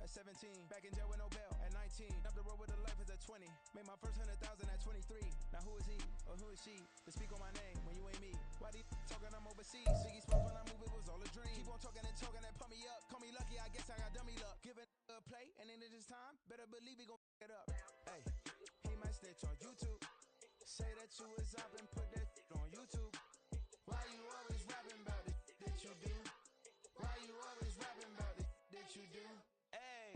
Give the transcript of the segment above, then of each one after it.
at 17. Back in jail with no bail at 19. Up the road with a life as at 20. Made my first 100,000 at 23. Now who is he or who is she to speak on my name when you ain't me? Why these talking I'm overseas? Ziggy Smalls when I move it was all a dream. Keep on talking and pump me up. Call me lucky, I guess I got dummy luck. Give it a play and then it is time. Better believe we gon' it up. Hey, he might snitch on YouTube. Say that you was up and put that on YouTube. Why you always rapping about it that you do? Why you always rapping about it that you do? Hey,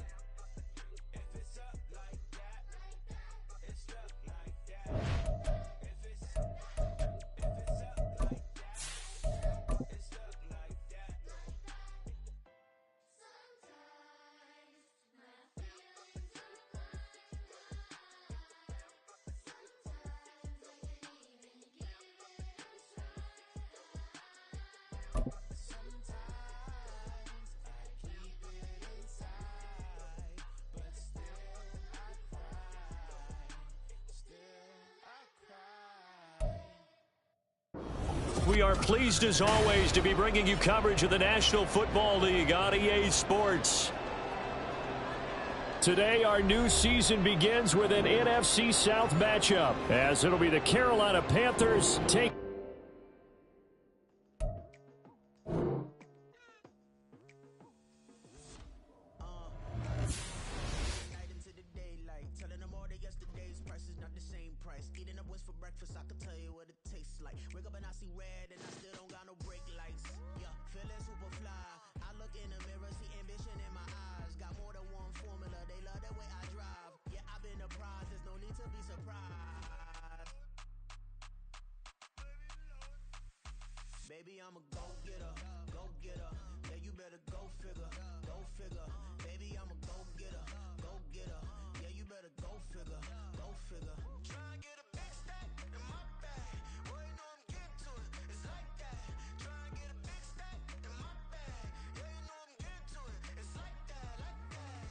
if it's up like that, it's stuck like that. If it's up like that, it's stuck like that. We are pleased as always to be bringing you coverage of the National Football League on EA Sports. Today our new season begins with an NFC South matchup, as it'll be the Carolina Panthers take. Baby, I'm a go-getter, go-getter. Yeah, you better go figure, go figure. Baby, I'm a go-getter, go-getter. Yeah, you better go figure, go figure. Try and get a big stack in my bag. Boy, you know I'm getting to it, it's like that. Try and get a big stack in my bag. Yeah, you know I'm getting to it, it's like that, like that.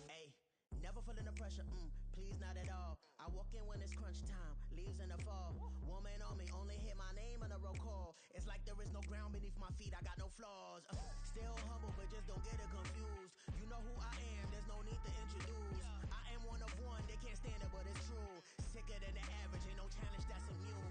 Hey, never feeling the pressure, please not at all. I walk in when it's crunch time, leaves in the fall. Woman on me, only hit my name on a roll call. It's like there is no ground beneath my feet, I got no flaws. Still humble, but just don't get it confused. You know who I am, there's no need to introduce. I am one of one, they can't stand it, but it's true. Sicker than the average, ain't no challenge that's immune.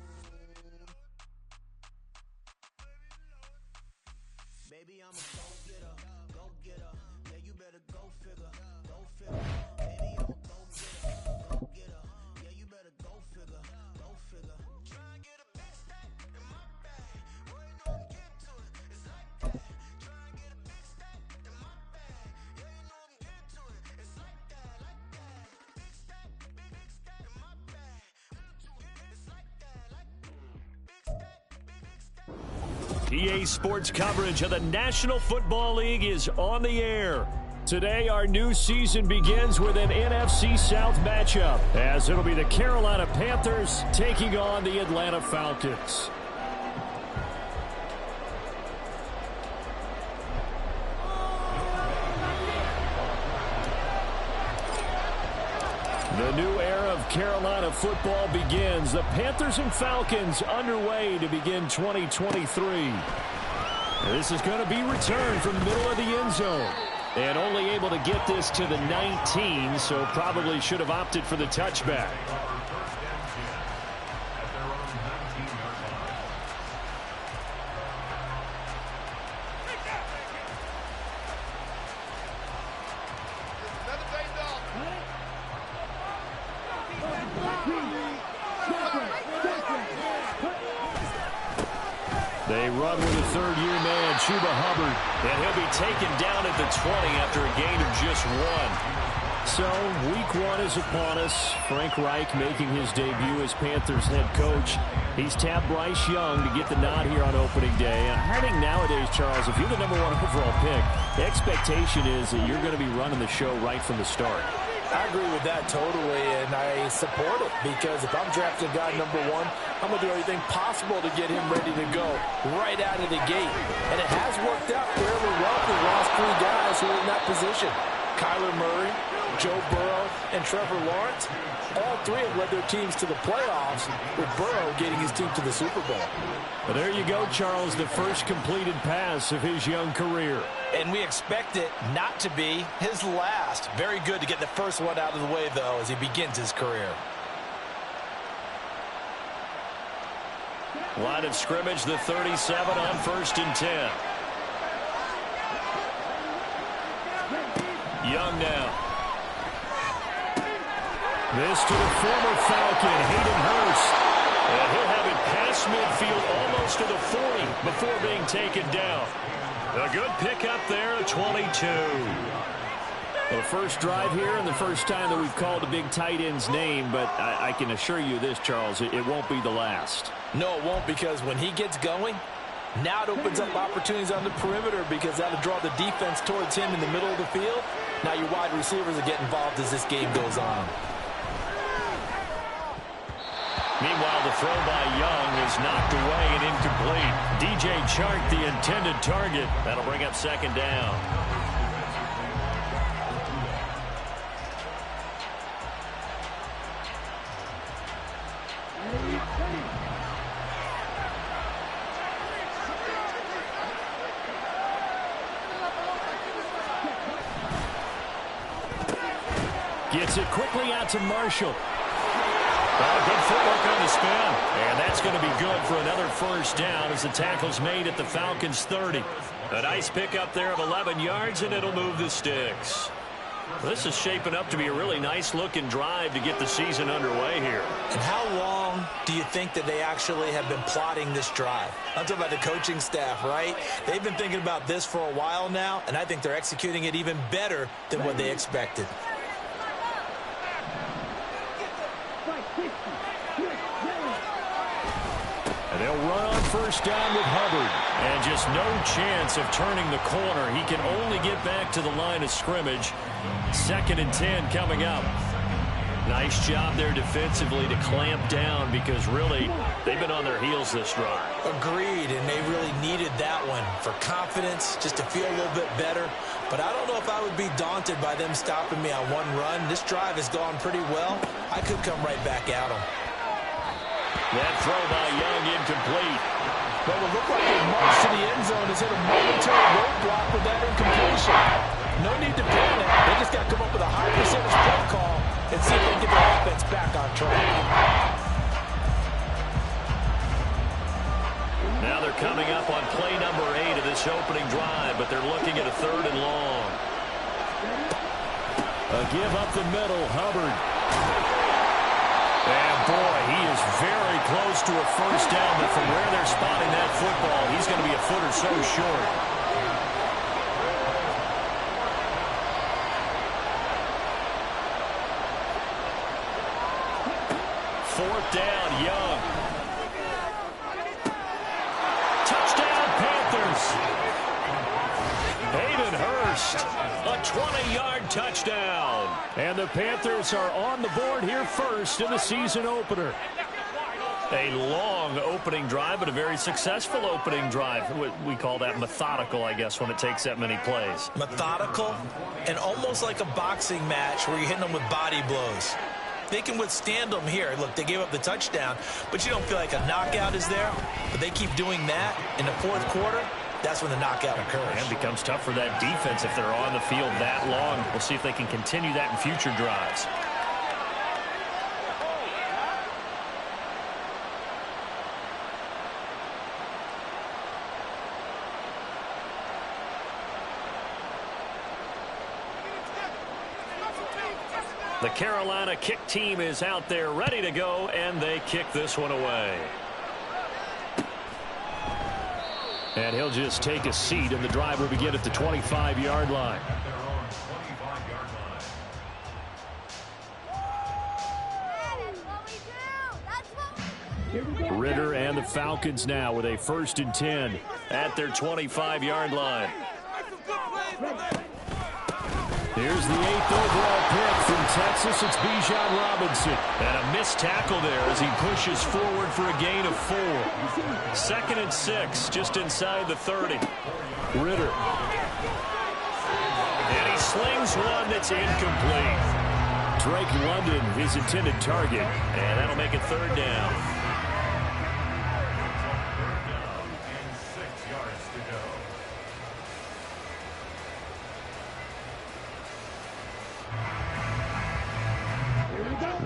Baby, I'm a go-getter, go-getter. Yeah, you better go figure, go figure. Baby, I'm a go-getter, go-getter. Yeah, you better go figure, go figure. Try and get a big stack in my bag. Boy, you know I'm getting to it, it's like that. Try and get a big stack in my bag. Yeah, you know I'm getting to it, it's like that, like that. Big stack in my bag. It's like that, like big stack, big stack. EA Sports coverage of the National Football League is on the air. Today, our new season begins with an NFC South matchup, as it'll be the Carolina Panthers taking on the Atlanta Falcons. The new era of Carolina football begins. The Panthers and Falcons underway to begin 2023. This is going to be returned from the middle of the end zone. And only able to get this to the 19, so probably should have opted for the touchback. They run with a third-year man, Chuba Hubbard, and he'll be taken down at the 20 after a gain of just 1. So, week 1 is upon us. Frank Reich making his debut as Panthers head coach. He's tapped Bryce Young to get the nod here on opening day. And I think nowadays, Charles, if you're the #1 overall pick, the expectation is that you're going to be running the show right from the start. I agree with that totally, and I support it, because if I'm drafting guy #1, I'm going to do everything possible to get him ready to go right out of the gate. And it has worked out fairly well. We lost 3 guys who are in that position. Kyler Murray, Joe Burrow and Trevor Lawrence, all three have led their teams to the playoffs, with Burrow getting his team to the Super Bowl. Well, there you go, Charles, the first completed pass of his young career. And we expect it not to be his last. Very good to get the first one out of the way, though, as he begins his career. Line of scrimmage, the 37 on 1st and 10. Young now. This to the former Falcon, Hayden Hurst. And he'll have it past midfield almost to the 40 before being taken down. A good pickup there, a 22. Well, the first drive here and the first time that we've called a big tight end's name, but I can assure you this, Charles, it won't be the last. No, it won't, because when he gets going, now it opens up opportunities on the perimeter, because that'll draw the defense towards him in the middle of the field. Now your wide receivers will get involved as this game goes on. Meanwhile, the throw by Young is knocked away and incomplete. DJ Chark, the intended target. That'll bring up 2nd down. Gets it quickly out to Marshall. Good footwork on the spin. And that's going to be good for another first down as the tackle's made at the Falcons' 30. A nice pickup there of 11 yards, and it'll move the sticks. This is shaping up to be a really nice-looking drive to get the season underway here. And how long do you think that they actually have been plotting this drive? I'm talking about the coaching staff, right? They've been thinking about this for a while now, and I think they're executing it even better than what they expected. And they'll run on first down with Hubbard. And just no chance of turning the corner. He can only get back to the line of scrimmage. 2nd and 10 coming up. Nice job there defensively to clamp down, because really they've been on their heels this drive. Agreed, and they really needed that one for confidence, just to feel a little bit better. But I don't know if I would be daunted by them stopping me on one run. This drive has gone pretty well. I could come right back at them. That throw by Young incomplete. But it looked like they marched to the end zone, has hit a momentary roadblock with that incompletion. No need to panic. They just got to come up with a high percentage play call and see if they can get their offense back on track. Now they're coming up on play number 8 of this opening drive, but they're looking at a 3rd and long. A give up the middle, Hubbard. And boy, he is very close to a first down, but from where they're spotting that football, he's going to be a foot or so short. Fourth down, Young. Touchdown, Panthers. Hayden Hurst, a 20-yard touchdown. And the Panthers are on the board here first in the season opener. A long opening drive, but a very successful opening drive. We call that methodical, I guess, when it takes that many plays. Methodical and almost like a boxing match where you're hitting them with body blows. They can withstand them here. Look, they gave up the touchdown, but you don't feel like a knockout is there. But they keep doing that in the 4th quarter. That's when the knockout occurs. And it becomes tough for that defense if they're on the field that long. We'll see if they can continue that in future drives. The Carolina kick team is out there ready to go, and they kick this one away. And he'll just take a seat, and the drive will begin at the 25-yard line. Ritter and the Falcons now with a 1st and 10 at their 25-yard line. Here's the 8th overall pick from Texas. It's Bijan Robinson. And a missed tackle there as he pushes forward for a gain of 4. 2nd and 6, just inside the 30. Ritter. And he slings one that's incomplete. Drake London, his intended target, and that'll make it third down.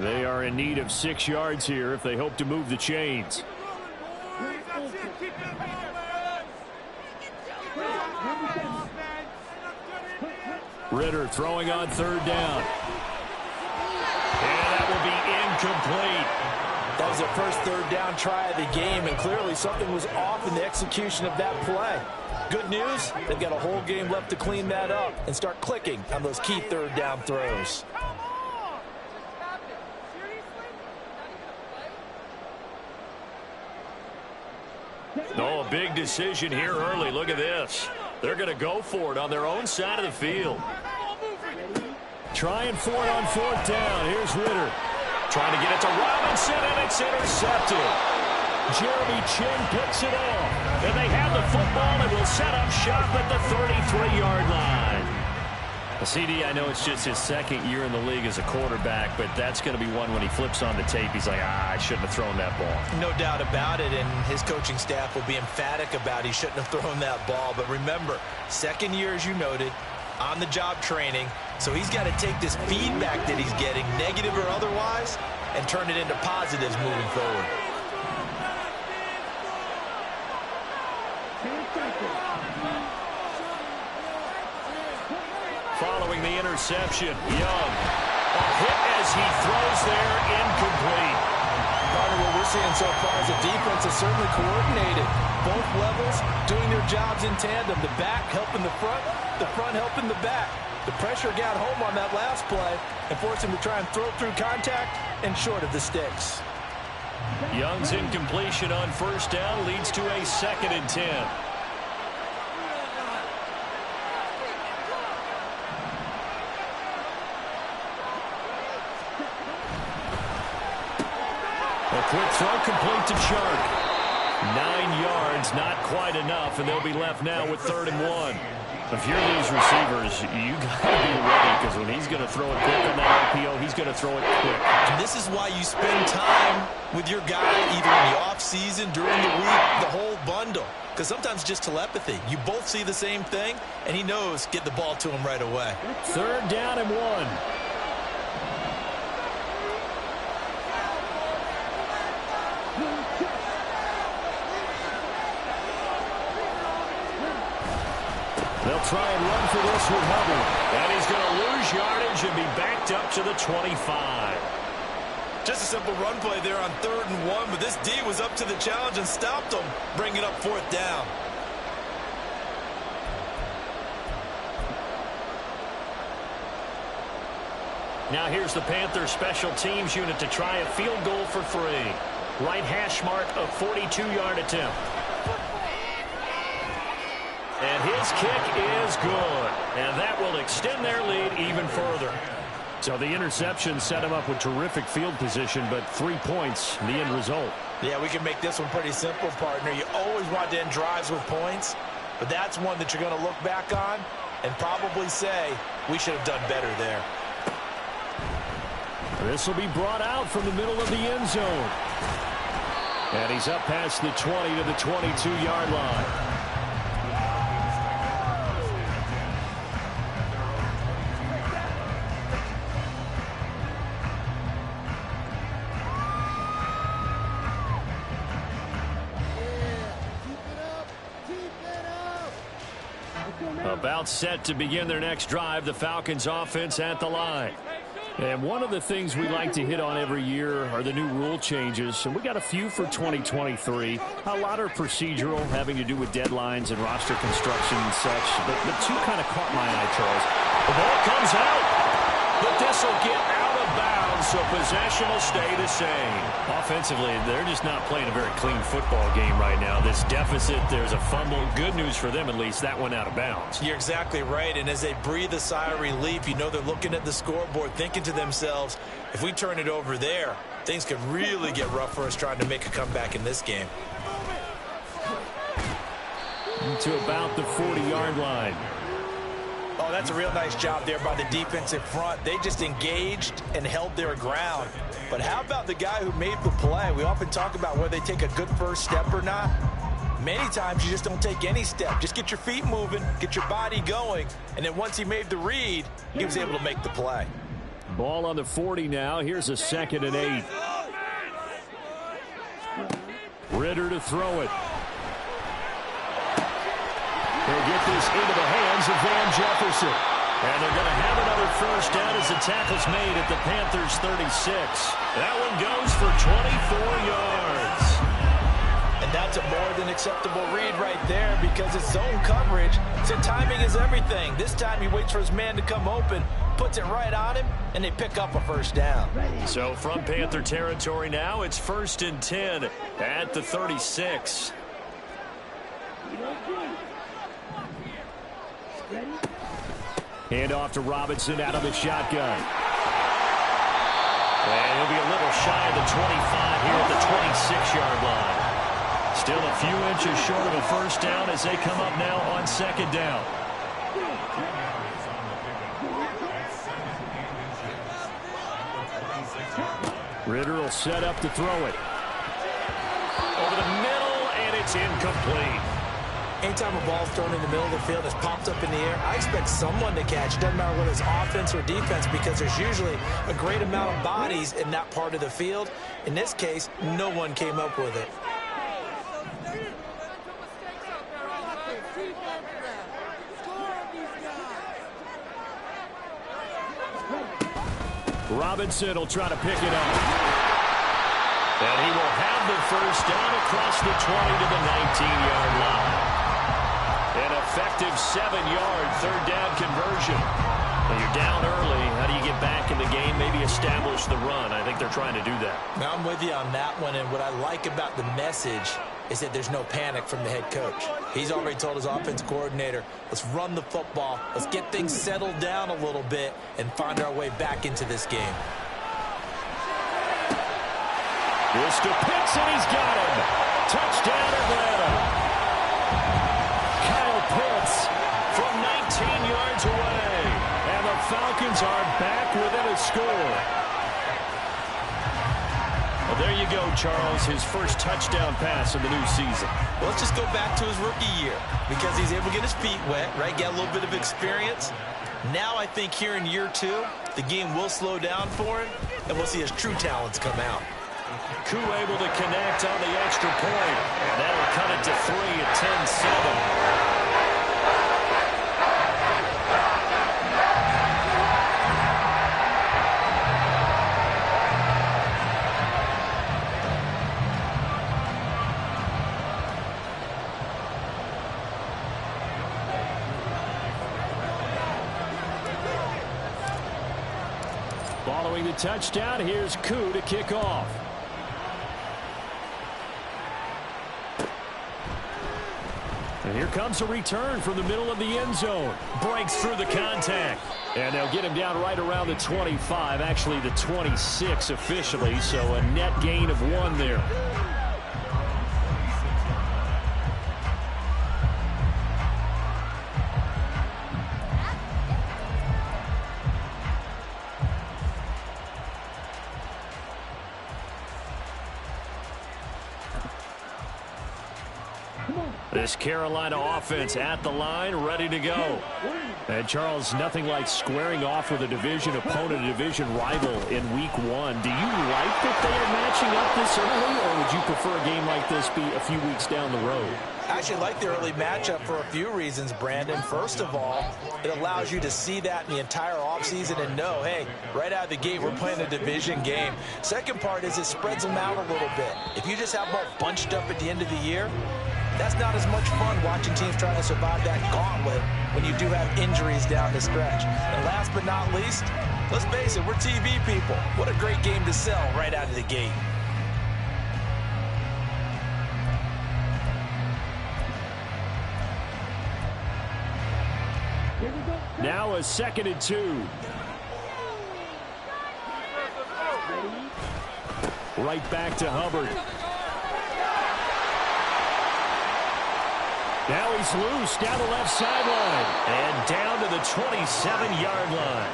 They are in need of 6 yards here if they hope to move the chains. Ritter throwing on third down. And that will be incomplete. That was their first third down try of the game, and clearly something was off in the execution of that play. Good news, they've got a whole game left to clean that up and start clicking on those key third down throws. Oh, a big decision here early. Look at this. They're going to go for it on their own side of the field. Trying for it on fourth down. Here's Ritter. Trying to get it to Robinson, and it's intercepted. Jeremy Chinn picks it off. And they have the football and will set up shop at the 33-yard line. CD, I know it's just his second year in the league as a quarterback, but that's going to be one when he flips on the tape, he's like, I shouldn't have thrown that ball. No doubt about it, and his coaching staff will be emphatic about he shouldn't have thrown that ball. But remember, second year, as you noted, on-the-job training, so he's got to take this feedback that he's getting, negative or otherwise, and turn it into positives moving forward. Following the interception, Young. A hit as he throws there, incomplete. What we're seeing so far is the defense is certainly coordinated. Both levels doing their jobs in tandem. The back helping the front helping the back. The pressure got home on that last play and forced him to try and throw through contact and short of the sticks. Young's incompletion on first down leads to a 2nd and 10. A quick throw complete to Chark. 9 yards, not quite enough, and they'll be left now with 3rd and 1. If you're these receivers, you got to be ready, because when he's going to throw it quick on that RPO, he's going to throw it quick. And this is why you spend time with your guy either in the offseason, during the week, the whole bundle. Because sometimes just telepathy. You both see the same thing, and he knows get the ball to him right away. 3rd down and 1. They'll try and run for this with Hubbard. And he's going to lose yardage and be backed up to the 25. Just a simple run play there on 3rd and 1, but this D was up to the challenge and stopped him, bringing up 4th down. Now here's the Panthers special teams unit to try a field goal for 3. Right hash mark, a 42-yard attempt. And his kick is good. And that will extend their lead even further. So the interception set him up with terrific field position, but 3 points, the end result. Yeah, we can make this one pretty simple, partner. You always want to end drives with points, but that's one that you're going to look back on and probably say, we should have done better there. This will be brought out from the middle of the end zone. And he's up past the 20 to the 22-yard line. About set to begin their next drive, the Falcons offense at the line. And one of the things we like to hit on every year are the new rule changes, and we got a few for 2023. A lot are procedural, having to do with deadlines and roster construction and such, but two kind of caught my eye, Charles. The ball comes out, but this will get out of bounds, so possession will stay the same. Offensively, they're just not playing a very clean football game right now. This deficit, there's a fumble. Good news for them, at least, that went out of bounds. You're exactly right, and as they breathe a sigh of relief, you know they're looking at the scoreboard, thinking to themselves, if we turn it over there, things could really get rough for us trying to make a comeback in this game. To about the 40-yard line. Oh, that's a real nice job there by the defensive front. They just engaged and held their ground. But how about the guy who made the play? We often talk about whether they take a good first step or not. Many times you just don't take any step. Just get your feet moving, get your body going, and then once he made the read, he was able to make the play. Ball on the 40 now. Here's a 2nd and 8. Ridder to throw it. He'll get this into the hands of Van Jefferson. And they're going to have another first down as the tackle's made at the Panthers' 36. That one goes for 24 yards. And that's a more than acceptable read right there because it's zone coverage. So timing is everything. This time he waits for his man to come open, puts it right on him, and they pick up a first down. So from Panther territory now, it's 1st and 10 at the 36. Hand off to Robinson out of the shotgun. And he'll be a little shy of the 25 here at the 26-yard line. Still a few inches short of a first down as they come up now on 2nd down. Ridder will set up to throw it. Over the middle, and it's incomplete. Anytime a ball's thrown in the middle of the field, it's popped up in the air, I expect someone to catch. It doesn't matter whether it's offense or defense because there's usually a great amount of bodies in that part of the field. In this case, no one came up with it. Robinson will try to pick it up. And he will have the first down across the 20 to the 19-yard line. An effective 7-yard third-down conversion. When you're down early, how do you get back in the game, maybe establish the run? I think they're trying to do that. Now, I'm with you on that one, and what I like about the message is that there's no panic from the head coach. He's already told his offense coordinator, let's run the football, let's get things settled down a little bit and find our way back into this game. This to Pitts, and he's got him. Touchdown, Atlanta. Kyle Pitts from 19 yards away. And the Falcons are back within a score. Well, there you go, Charles. His first touchdown pass of the new season. Well, let's just go back to his rookie year because he's able to get his feet wet, right? Get a little bit of experience. Now I think here in year 2, the game will slow down for him, and we'll see his true talents come out. Koo able to connect on the extra point. And that'll cut it to 3 at 10-7. Following the touchdown, here's Koo to kick off. And here comes a return from the middle of the end zone. Breaks through the contact. And they'll get him down right around the 25, actually the 26 officially, so a net gain of 1 there. This Carolina offense at the line, ready to go. And, Charles, nothing like squaring off with a division opponent, a division rival in Week 1. Do you like that they are matching up this early, or would you prefer a game like this be a few weeks down the road? I actually like the early matchup for a few reasons, Brandon. First of all, it allows you to see that in the entire offseason and know, hey, right out of the gate, we're playing a division game. Second part is it spreads them out a little bit. If you just have them all bunched up at the end of the year, that's not as much fun watching teams trying to survive that gauntlet when you do have injuries down the stretch. And last but not least, let's face it, we're TV people. What a great game to sell right out of the gate. Now a 2nd and 2. Right back to Hubbard. Now he's loose down the left sideline and down to the 27-yard line.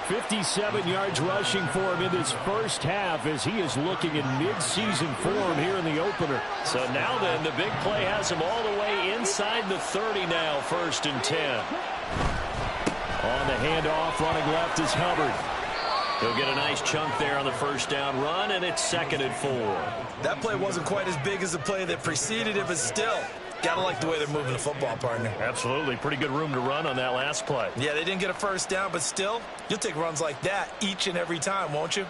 57 yards rushing for him in this first half as he is looking in mid-season form here in the opener. So now then, the big play has him all the way inside the 30 now, 1st and 10. On the handoff, running left is Hubbard. He'll get a nice chunk there on the first down run, and it's 2nd and 4. That play wasn't quite as big as the play that preceded it, but still, gotta like the way they're moving the football, partner. Absolutely. Pretty good room to run on that last play. Yeah, they didn't get a first down, but still, you'll take runs like that each and every time, won't you?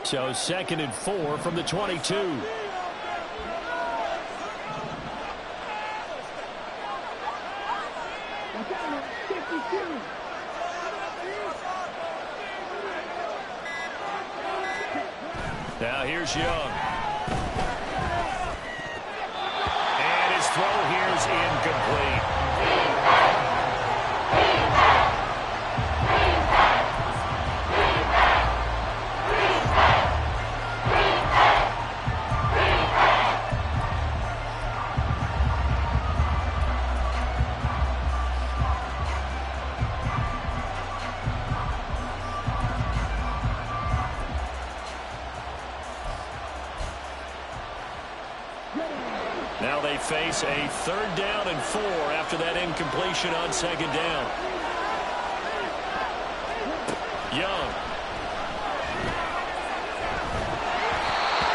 So 2nd and 4 from the 22. Now here's Young. And his throw here is incomplete. Now they face a 3rd down and 4 after that incompletion on 2nd down. Young.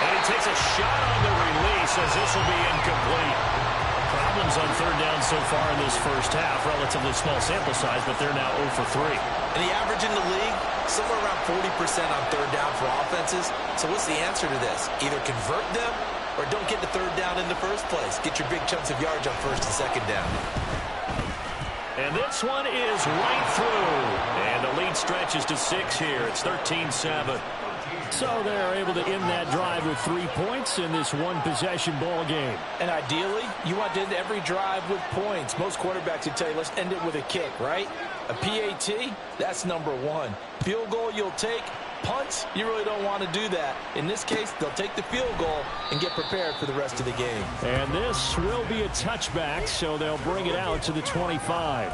And he takes a shot on the release as this will be incomplete. Problems on 3rd down so far in this first half. Relatively small sample size, but they're now 0 for 3. And the average in the league, somewhere around 40% on 3rd down for offenses. So what's the answer to this? Either convert them or don't get the 3rd down in the first place. Get your big chunks of yards on 1st and 2nd down. And this one is right through. And the lead stretches to 6 here. It's 13-7. So they're able to end that drive with 3 points in this one-possession ball game. And ideally, you want to end every drive with points. Most quarterbacks would tell you, let's end it with a kick, right? A PAT, that's number 1. Field goal you'll take. Punts, you really don't want to do that. In this case, they'll take the field goal and get prepared for the rest of the game. And this will be a touchback, so they'll bring it out to the 25.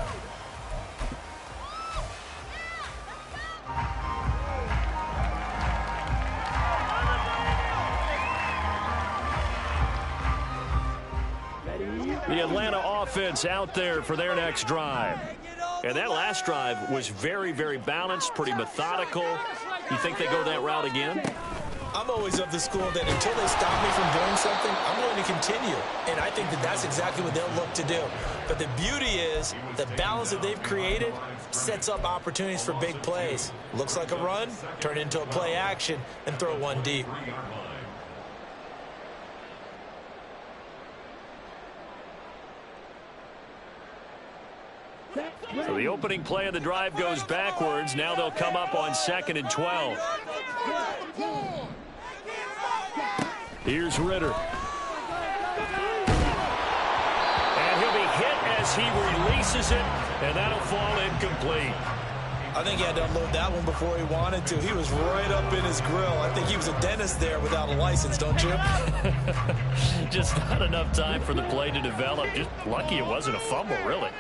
The Atlanta offense out there for their next drive. And that last drive was very, very balanced, pretty methodical. You think they go that route again? I'm always of the school that until they stop me from doing something, I'm going to continue. And I think that that's exactly what they'll look to do. But the beauty is the balance that they've created sets up opportunities for big plays. Looks like a run, turn it into a play action, and throw one deep. So the opening play of the drive goes backwards. Now they'll come up on 2nd and 12. Here's Ritter. And he'll be hit as he releases it, and that'll fall incomplete. I think he had to unload that one before he wanted to. He was right up in his grill. I think he was a dentist there without a license, don't you? Just not enough time for the play to develop. Just lucky it wasn't a fumble, really.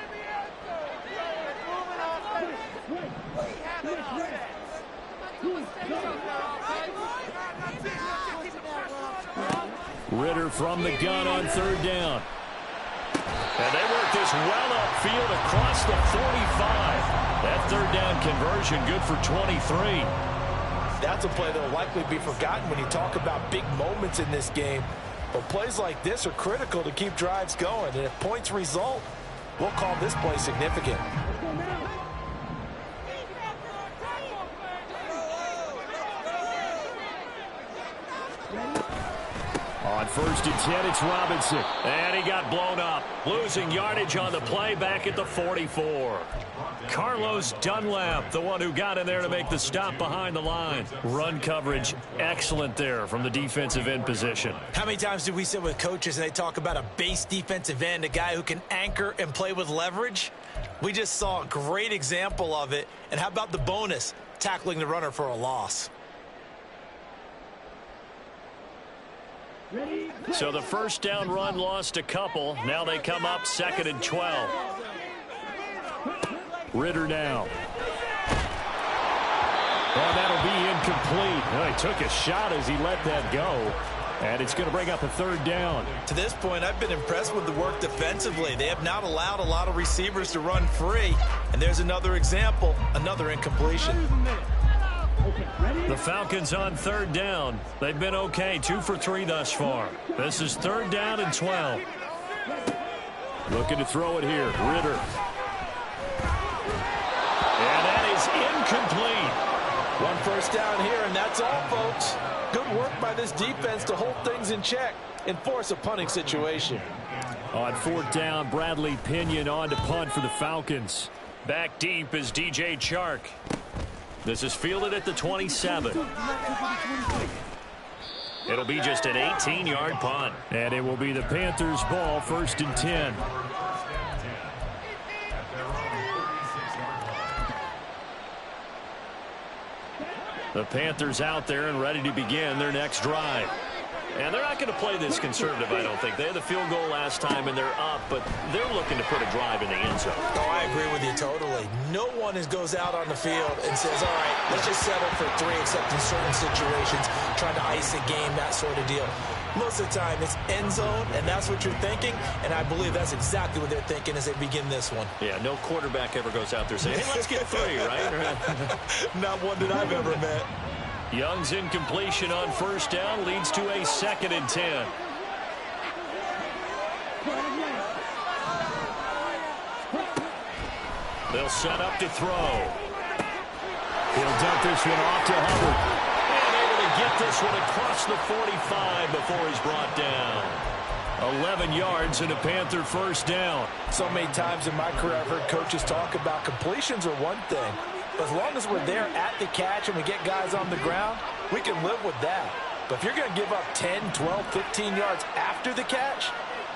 Ritter from the gun on 3rd down. And they work this well upfield across the 45. That 3rd down conversion good for 23. That's a play that will likely be forgotten when you talk about big moments in this game. But plays like this are critical to keep drives going. And if points result, we'll call this play significant. On 1st and 10, it's Robinson. And he got blown up. Losing yardage on the play back at the 44. Carlos Dunlap, the one who got in there to make the stop behind the line. Run coverage, excellent there from the defensive end position. How many times do we sit with coaches and they talk about a base defensive end, a guy who can anchor and play with leverage? We just saw a great example of it. And how about the bonus? tackling the runner for a loss. So the first down run lost a couple. Now they come up 2nd and 12. Ridder now. Oh, that'll be incomplete. Oh, he took a shot as he let that go. And it's going to bring up a 3rd down. To this point, I've been impressed with the work defensively. They have not allowed a lot of receivers to run free. And there's another example, another incompletion. The Falcons on 3rd down. They've been okay, 2 for 3 thus far. This is 3rd down and 12. Looking to throw it here, Ridder. And that is incomplete. 1 first down here, and that's all, folks. Good work by this defense to hold things in check and force a punting situation. On 4th down, Bradley Pinion on to punt for the Falcons. Back deep is DJ Chark. This is fielded at the 27. It'll be just an 18-yard punt. And it will be the Panthers' ball, 1st and 10. The Panthers out there and ready to begin their next drive. And they're not going to play this conservative, I don't think. They had the field goal last time, and they're up, but they're looking to put a drive in the end zone. Oh, I agree with you totally. No one goes out on the field and says, all right, let's just settle for 3, except in certain situations, trying to ice a game, that sort of deal. Most of the time, it's end zone, and that's what you're thinking, and I believe that's exactly what they're thinking as they begin this one. Yeah, no quarterback ever goes out there saying, hey, let's get 3, right? Not one that I've ever met. Young's incompletion on 1st down leads to a 2nd and 10. They'll set up to throw. He'll dump this one off to Hubbard. And able to get this one across the 45 before he's brought down. 11 yards and a Panther 1st down. So many times in my career I've heard coaches talk about completions are one thing. As long as we're there at the catch and we get guys on the ground, we can live with that. But if you're going to give up 10, 12, 15 yards after the catch,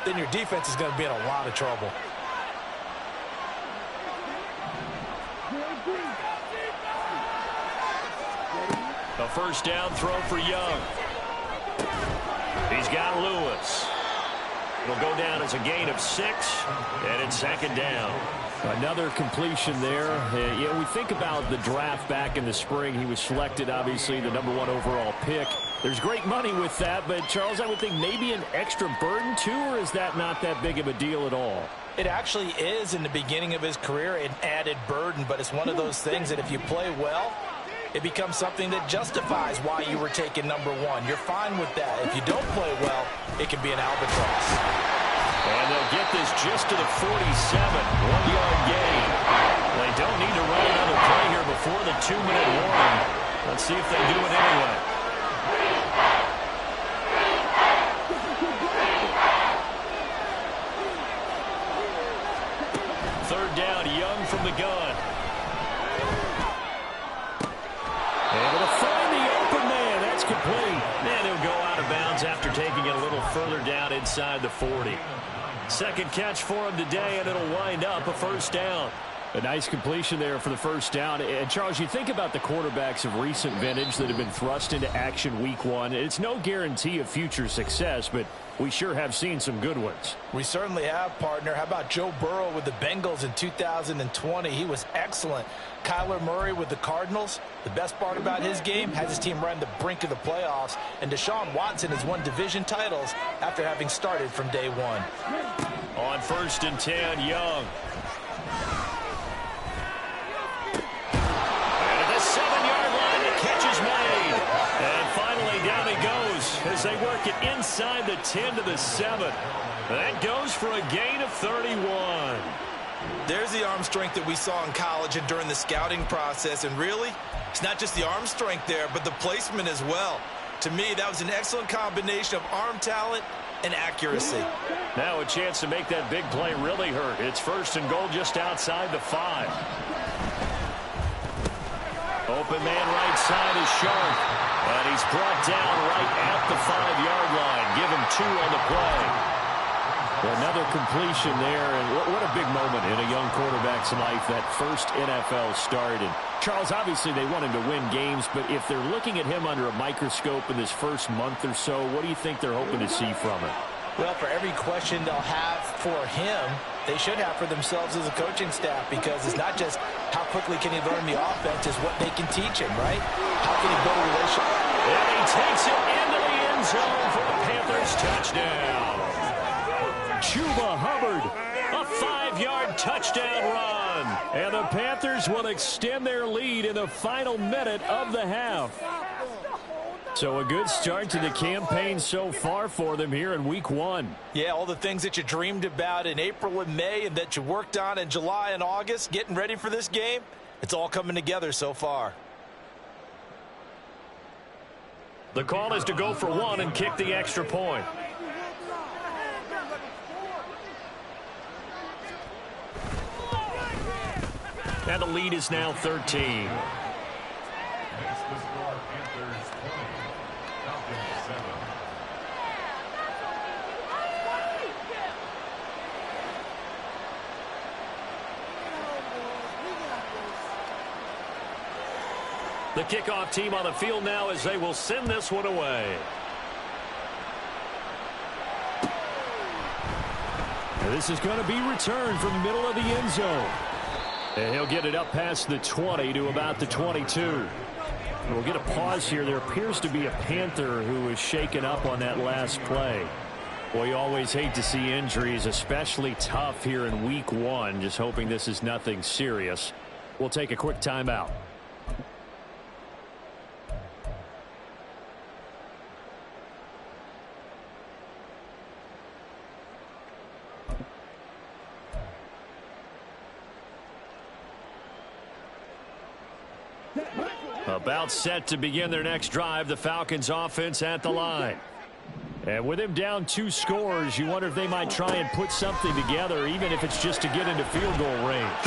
then your defense is going to be in a lot of trouble. A 1st down throw for Young. He's got Lewis. It'll go down as a gain of 6, and it's 2nd down. Another completion there. Yeah, we think about the draft back in the spring. He was selected, obviously, the #1 overall pick. There's great money with that, but, Charles, I would think maybe an extra burden, too, or is that not that big of a deal at all? It actually is in the beginning of his career, an added burden, but it's one of those things that if you play well, it becomes something that justifies why you were taken #1. You're fine with that. If you don't play well, it can be an albatross. And they'll get this just to the 47, 1-yard gain. They don't need to run another play here before the 2-minute warning. Let's see if they do it anyway. Third down, Young from the gun. Able to find the open man. That's complete. And he'll go out of bounds after taking it a little further down inside the 40. Second catch for him today, and it'll wind up a 1st down. A nice completion there for the 1st down. And, Charles, you think about the quarterbacks of recent vintage that have been thrust into action week 1. It's no guarantee of future success, but we sure have seen some good ones. We certainly have, partner. How about Joe Burrow with the Bengals in 2020? He was excellent. Kyler Murray with the Cardinals. The best part about his game, has his team right on the brink of the playoffs. And Deshaun Watson has won division titles after having started from day 1. On 1st and 10, Young. And at the 7-yard line, the catch is made. And finally, down he goes as they work it inside the 10 to the 7. That goes for a gain of 31. There's the arm strength that we saw in college and during the scouting process. And really, it's not just the arm strength there, but the placement as well. To me, that was an excellent combination of arm talent and accuracy. Now a chance to make that big play really hurt. It's 1st and goal just outside the 5. Open man right side is Sharp. And he's brought down right at the 5-yard line. Give him 2 on the play. Another completion there, and what a big moment in a young quarterback's life, that first NFL start. And Charles, obviously they want him to win games, but if they're looking at him under a microscope in this first month or so, what do you think they're hoping to see from him? Well, for every question they'll have for him, they should have for themselves as a coaching staff, because it's not just how quickly can he learn the offense, it's what they can teach him, right? How can he build a relationship? And he takes it into the end zone for the Panthers touchdown. Chuba Hubbard, a 5-yard touchdown run. And the Panthers will extend their lead in the final minute of the half. So a good start to the campaign so far for them here in week 1. Yeah, all the things that you dreamed about in April and May and that you worked on in July and August, getting ready for this game, it's all coming together so far. The call is to go for 1 and kick the extra point. And the lead is now 13. The kickoff team on the field now as they will send this one away. And this is going to be returned from the middle of the end zone. And he'll get it up past the 20 to about the 22. We'll get a pause here. There appears to be a Panther who was shaken up on that last play. Boy, you always hate to see injuries, especially tough here in week 1. Just hoping this is nothing serious. We'll take a quick timeout. About set to begin their next drive, the Falcons offense at the line. And with him down 2 scores, you wonder if they might try and put something together, even if it's just to get into field goal range.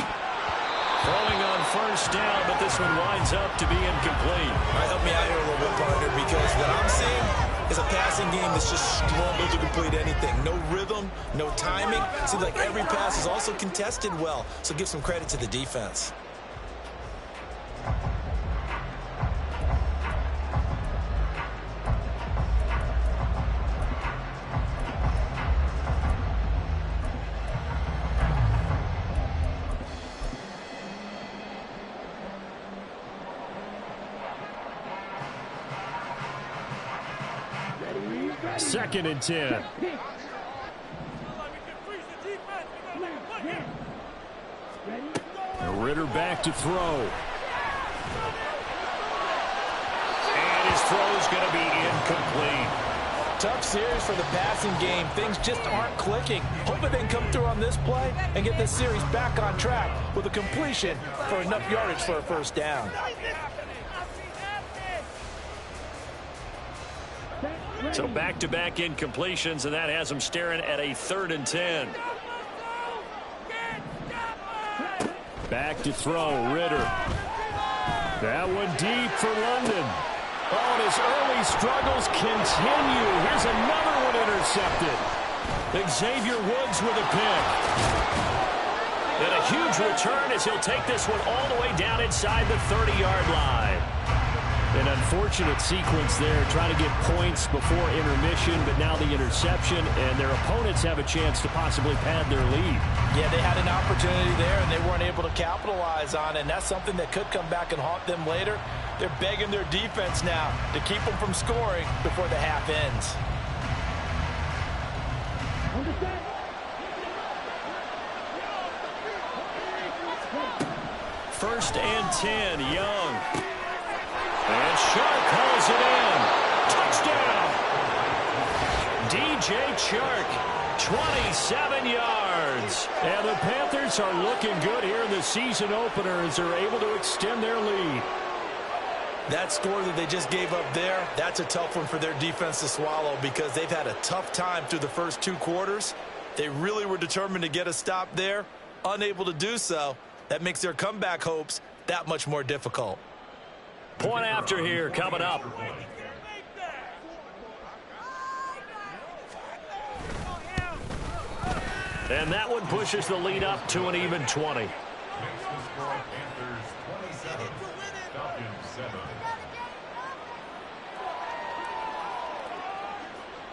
Throwing on first down, but this one winds up to be incomplete. All right, help me out here a little bit, partner, because what I'm seeing is a passing game that's just struggled to complete anything. No rhythm, no timing. Seems like every pass is also contested well, so give some credit to the defense. Second and 10. Ritter back to throw. And his throw's going to be incomplete. Tough series for the passing game. Things just aren't clicking. Hoping they can come through on this play and get this series back on track with a completion for enough yardage for a first down. So back-to-back incompletions, and that has them staring at a 3rd and 10. Back to throw, Ritter. That one deep for London. Oh, and his early struggles continue. Here's another one intercepted. Xavier Woods with a pick. And a huge return as he'll take this one all the way down inside the 30-yard line. An unfortunate sequence there, trying to get points before intermission, but now the interception, and their opponents have a chance to possibly pad their lead. Yeah, they had an opportunity there, and they weren't able to capitalize on it, and that's something that could come back and haunt them later. They're begging their defense now to keep them from scoring before the half ends. First and 10, Young. And Chark hauls it in. Touchdown! DJ Chark, 27 yards. And the Panthers are looking good here in the season opener as they're able to extend their lead. That score that they just gave up there, that's a tough one for their defense to swallow because they've had a tough time through the first 2 quarters. They really were determined to get a stop there, unable to do so. That makes their comeback hopes that much more difficult. Point after here coming up. And that one pushes the lead up to an even 20.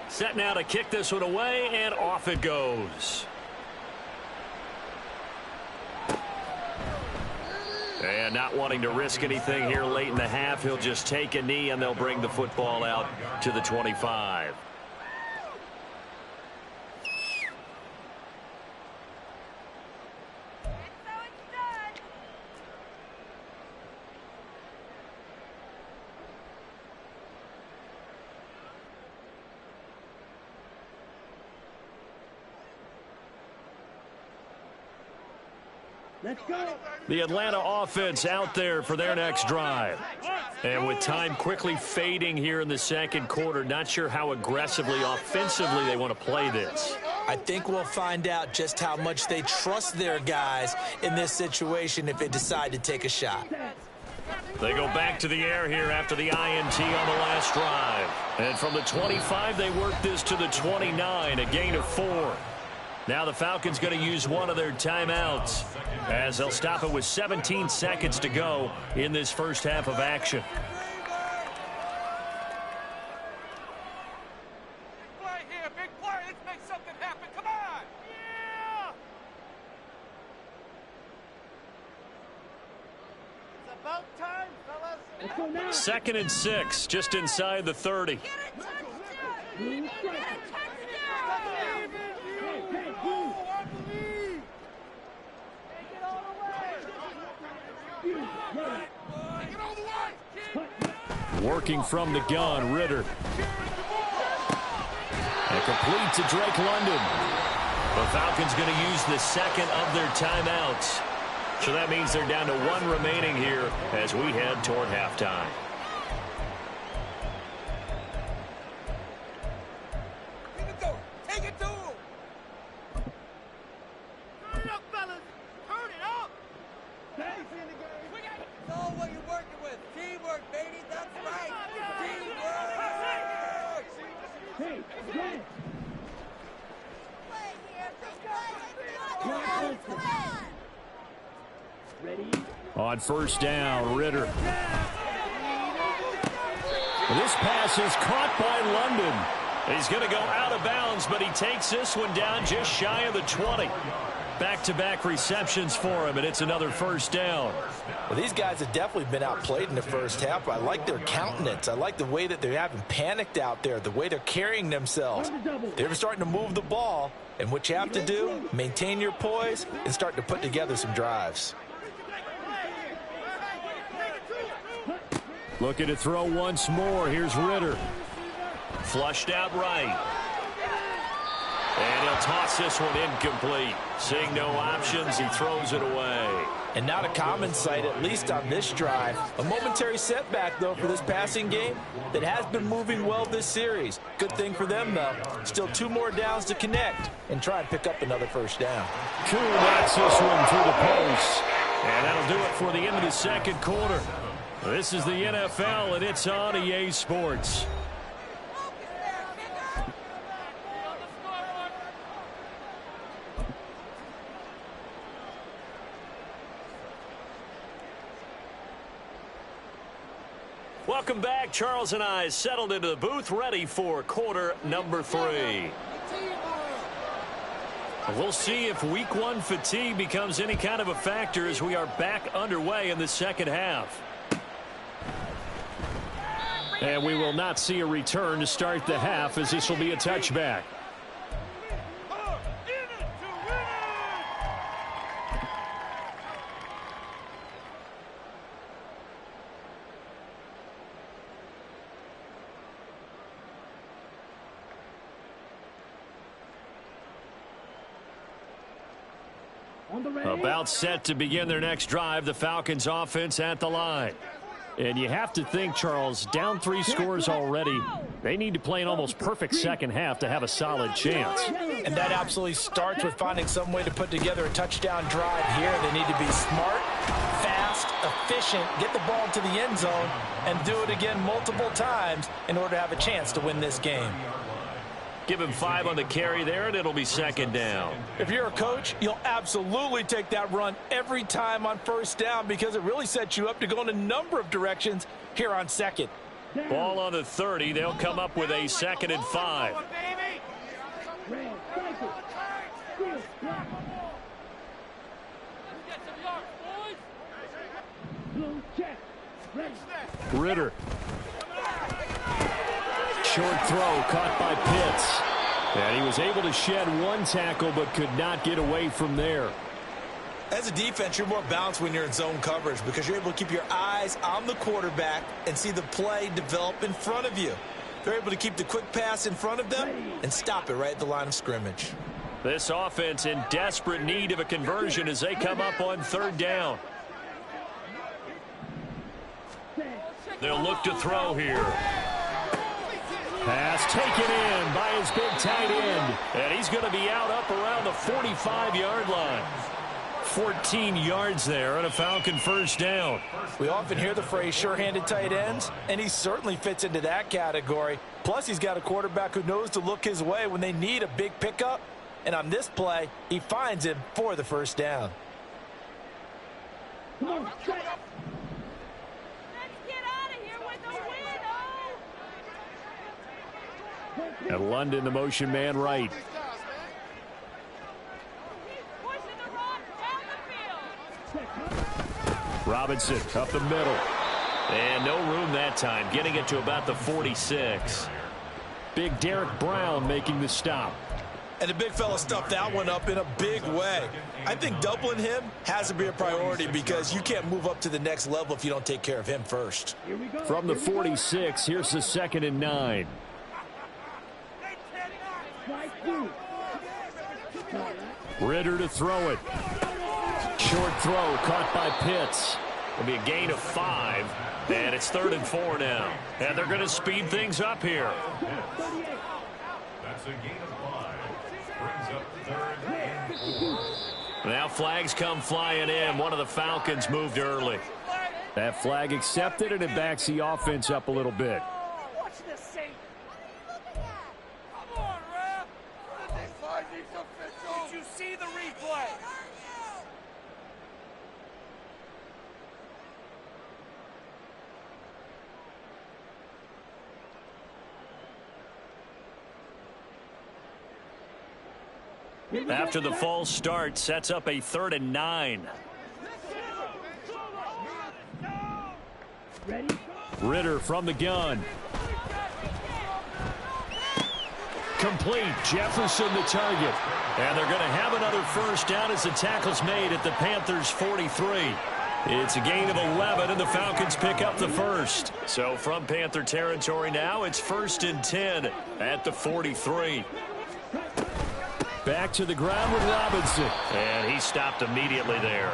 Set now to kick this one away, and off it goes. And not wanting to risk anything here late in the half, he'll just take a knee, and they'll bring the football out to the 25. Let's go. The Atlanta offense out there for their next drive. And with time quickly fading here in the second quarter, not sure how aggressively, offensively they want to play this. I think we'll find out just how much they trust their guys in this situation if they decide to take a shot. They go back to the air here after the INT on the last drive. And from the 25, they work this to the 29, a gain of 4. Now the Falcons going to use one of their timeouts as they'll stop it with 17 seconds to go in this first half of action. Big play here, big play. Let's make something happen. Come on. Yeah. It's about time, fellas. Let's go now. 2nd and 6, just inside the 30. Working from the gun, Ritter. And complete to Drake London. The Falcons going to use the second of their timeouts. So that means they're down to 1 remaining here as we head toward halftime. Take it to him. Turn it up, fellas. Turn it up. It's all what you're working with. Teamwork, baby. That's right. Teamwork. Hey, ready? On first down, Ritter. This pass is caught by London. He's going to go out of bounds, but he takes this one down just shy of the 20. Back-to-back receptions for him, and it's another first down. Well, these guys have definitely been outplayed in the first half. I like their countenance. I like the way that they haven't panicked out there, the way they're carrying themselves. They're starting to move the ball, and what you have to do, maintain your poise and start to put together some drives. Looking to throw once more. Here's Ritter. Flushed out right. And he'll toss this one incomplete. Seeing no options, he throws it away. And not a common sight, at least on this drive. A momentary setback, though, for this passing game that has been moving well this series. Good thing for them, though. Still 2 more downs to connect and try and pick up another first down. Cool knocks this one through the post. And that'll do it for the end of the second quarter. This is the NFL, and it's on EA Sports. Welcome back. Charles and I settled into the booth, ready for quarter number 3. We'll see if week 1 fatigue becomes any kind of a factor as we are back underway in the second half. And we will not see a return to start the half, as this will be a touchback. About set to begin their next drive, the Falcons offense at the line. And you have to think, Charles, down 3 scores already. They need to play an almost perfect second half to have a solid chance. And that absolutely starts with finding some way to put together a touchdown drive here. They need to be smart, fast, efficient, get the ball to the end zone, and do it again multiple times in order to have a chance to win this game. Give him 5 on the carry there, and it'll be second down. If you're a coach, you'll absolutely take that run every time on first down because it really sets you up to go in a number of directions here on second. Ball on the 30. They'll come up with a 2nd and 5. Ritter. Short throw caught by Pitts. And he was able to shed 1 tackle but could not get away from there. As a defense, you're more balanced when you're in zone coverage because you're able to keep your eyes on the quarterback and see the play develop in front of you. They're able to keep the quick pass in front of them and stop it right at the line of scrimmage. This offense in desperate need of a conversion as they come up on 3rd down. They'll look to throw here. Pass taken in by his big tight end. And he's going to be out up around the 45-yard line. 14 yards there on a Falcon first down. We often hear the phrase sure-handed tight ends, and he certainly fits into that category. Plus, he's got a quarterback who knows to look his way when they need a big pickup. And on this play, he finds him for the first down. Come on, straight. And London, the motion man right. Robinson up the middle. And no room that time, getting it to about the 46. Big Derek Brown making the stop. And the big fella stuffed that one up in a big way. I think doubling him has to be a priority because you can't move up to the next level if you don't take care of him first. From the 46, here's the 2nd and 9. Ritter to throw it. Short throw caught by Pitts. It'll be a gain of 5. And it's 3rd and 4 now. And they're going to speed things up here. That's a gain of 5. Brings up 3rd and 4. Now flags come flying in. One of the Falcons moved early. That flag accepted, and it backs the offense up a little bit. Watch this, Saint. Come on, ref. Did you see the replay? After the false start, sets up a 3rd and 9. Ready? Ritter from the gun. Complete. Jefferson the target. And they're going to have another first down as the tackle's made at the Panthers' 43. It's a gain of 11, and the Falcons pick up the first. So from Panther territory now, it's 1st and 10 at the 43. Back to the ground with Robinson. And he stopped immediately there.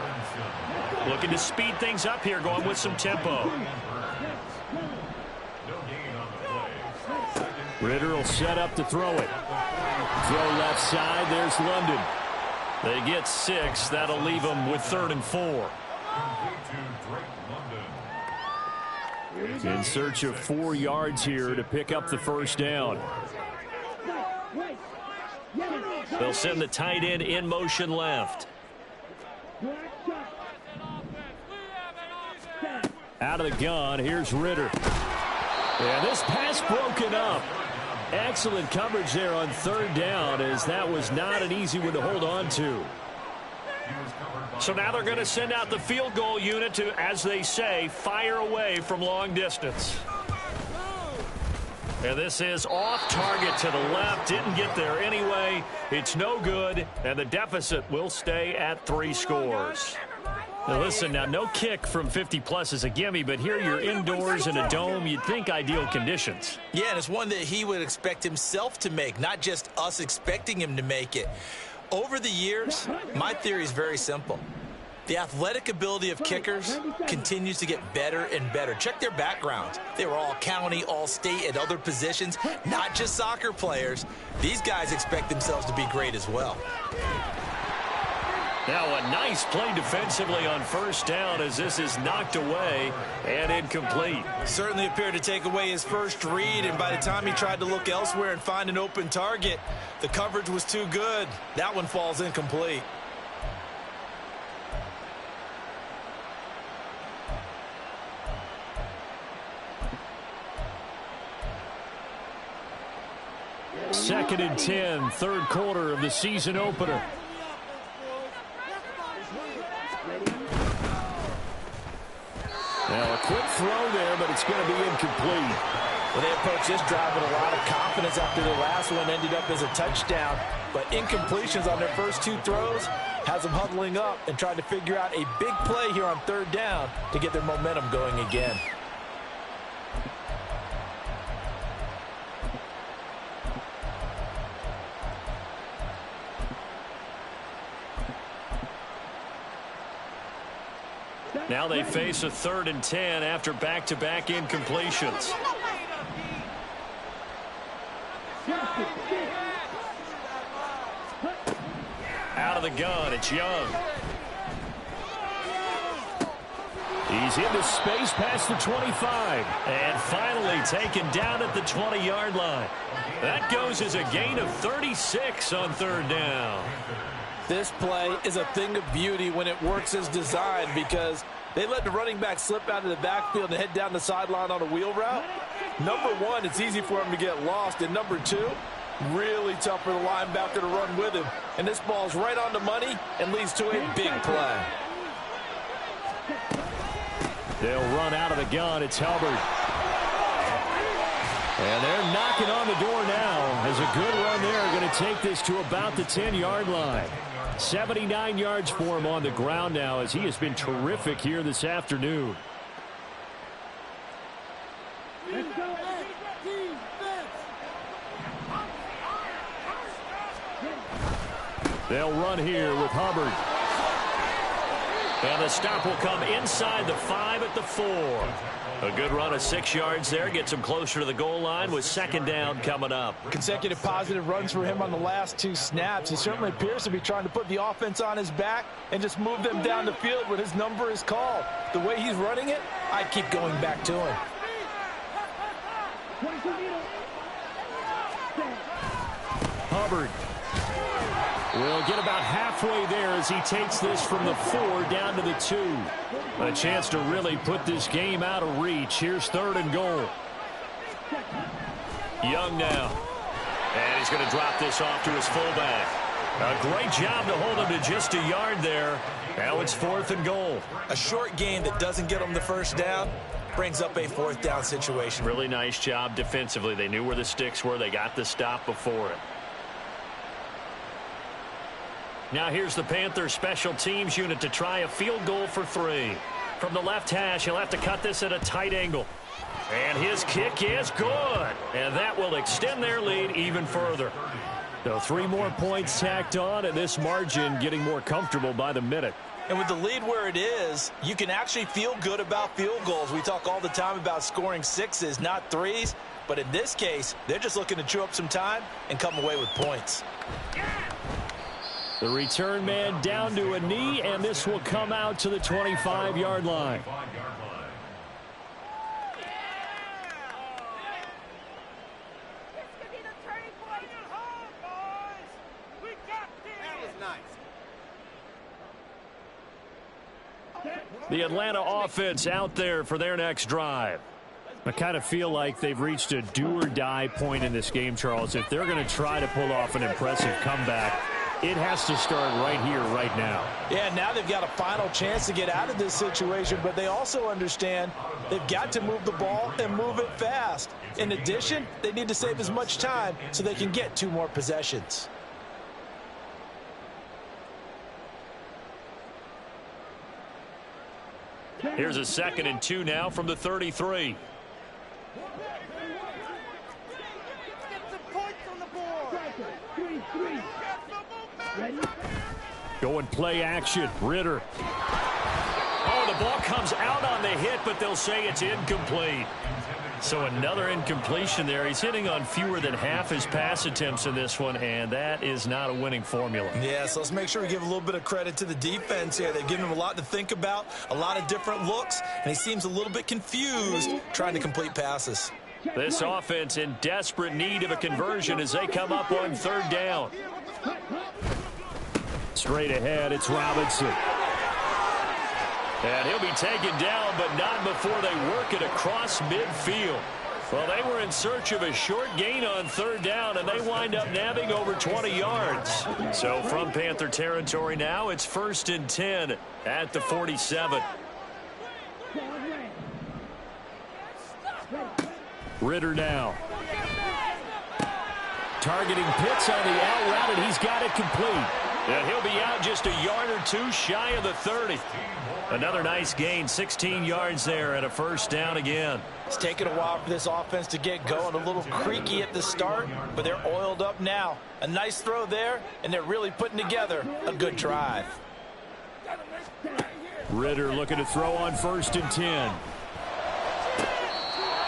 Looking to speed things up here, going with some tempo. Ritter will set up to throw it. Throw left side. There's London. They get 6. That'll leave them with 3rd and 4. In search of 4 yards here to pick up the first down. They'll send the tight end in motion left. Out of the gun, here's Ritter. And this pass broken up. Excellent coverage there on 3rd down, as that was not an easy one to hold on to. So now they're going to send out the field goal unit to, as they say, fire away from long distance. And this is off target to the left. Didn't get there anyway. It's no good, and the deficit will stay at 3 scores. Now listen, now no kick from 50-plus is a gimme, but here you're indoors in a dome. You'd think ideal conditions. Yeah, and it's one that he would expect himself to make, not just us expecting him to make it. Over the years, my theory is very simple. The athletic ability of kickers continues to get better and better. Check their backgrounds. They were all county, all state, at other positions, not just soccer players. These guys expect themselves to be great as well. Now a nice play defensively on first down as this is knocked away and incomplete. Certainly appeared to take away his first read, and by the time he tried to look elsewhere and find an open target, the coverage was too good. That one falls incomplete. Second and 10, third quarter of the season opener. Now a quick throw there, but it's going to be incomplete. Well, they approached this drive with a lot of confidence after the last one ended up as a touchdown. But incompletions on their first two throws has them huddling up and trying to figure out a big play here on third down to get their momentum going again. Now they face a 3rd and 10 after back-to-back incompletions. Out of the gun, it's Young. He's into space past the 25. And finally taken down at the 20-yard line. That goes as a gain of 36 on third down. This play is a thing of beauty when it works as designed, because they let the running back slip out of the backfield and head down the sideline on a wheel route. Number one, it's easy for him to get lost. And number two, really tough for the linebacker to run with him. And this ball's right on the money and leads to a big play. They'll run out of the gun. It's Hubbard. And they're knocking on the door now as a good run there. Going to take this to about the 10-yard line. 79 yards for him on the ground now as he has been terrific here this afternoon. Let's go. They'll run here with Hubbard. And the stop will come inside the 5 at the 4. A good run of 6 yards there. Gets him closer to the goal line with second down coming up. Consecutive positive runs for him on the last 2 snaps. He certainly appears to be trying to put the offense on his back and just move them down the field when his number is called. The way he's running it, I keep going back to him. Hubbard will get about halfway there as he takes this from the 4 down to the 2. A chance to really put this game out of reach. Here's 3rd and goal. Young now. And he's going to drop this off to his fullback. A great job to hold him to just a yard there. Now it's 4th and goal. A short gain that doesn't get them the first down brings up a 4th down situation. Really nice job defensively. They knew where the sticks were. They got the stop before it. Now here's the Panthers special teams unit to try a field goal for 3. From the left hash, he'll have to cut this at a tight angle. And his kick is good. And that will extend their lead even further. So 3 more points tacked on, and this margin getting more comfortable by the minute. And with the lead where it is, you can actually feel good about field goals. We talk all the time about scoring 6s, not 3s. But in this case, they're just looking to chew up some time and come away with points. The return man down to a knee, and this will come out to the 25-yard line. The Atlanta offense out there for their next drive. I kind of feel like they've reached a do-or-die point in this game, Charles. If they're going to try to pull off an impressive comeback, it has to start right here, right now. Yeah, now they've got a final chance to get out of this situation, but they also understand they've got to move the ball and move it fast. In addition, they need to save as much time so they can get 2 more possessions. Here's a 2nd and 2 now from the 33. Going play action. Ritter. Oh, the ball comes out on the hit, but they'll say it's incomplete. So another incompletion there. He's hitting on fewer than half his pass attempts in this one, and that is not a winning formula. Yeah, so let's make sure we give a little bit of credit to the defense here. They've given him a lot to think about, a lot of different looks, and he seems a little bit confused trying to complete passes. This offense in desperate need of a conversion as they come up on third down. Straight ahead, it's Robinson. And he'll be taken down, but not before they work it across midfield. Well, they were in search of a short gain on third down, and they wind up nabbing over 20 yards. So from Panther territory now, it's 1st and 10 at the 47. Ridder now. Targeting Pitts on the out route, and he's got it complete. And he'll be out just a yard or two shy of the 30. Another nice gain, 16 yards there and a first down again. It's taken a while for this offense to get going. A little creaky at the start, but they're oiled up now. A nice throw there, and they're really putting together a good drive. Ridder looking to throw on 1st and 10.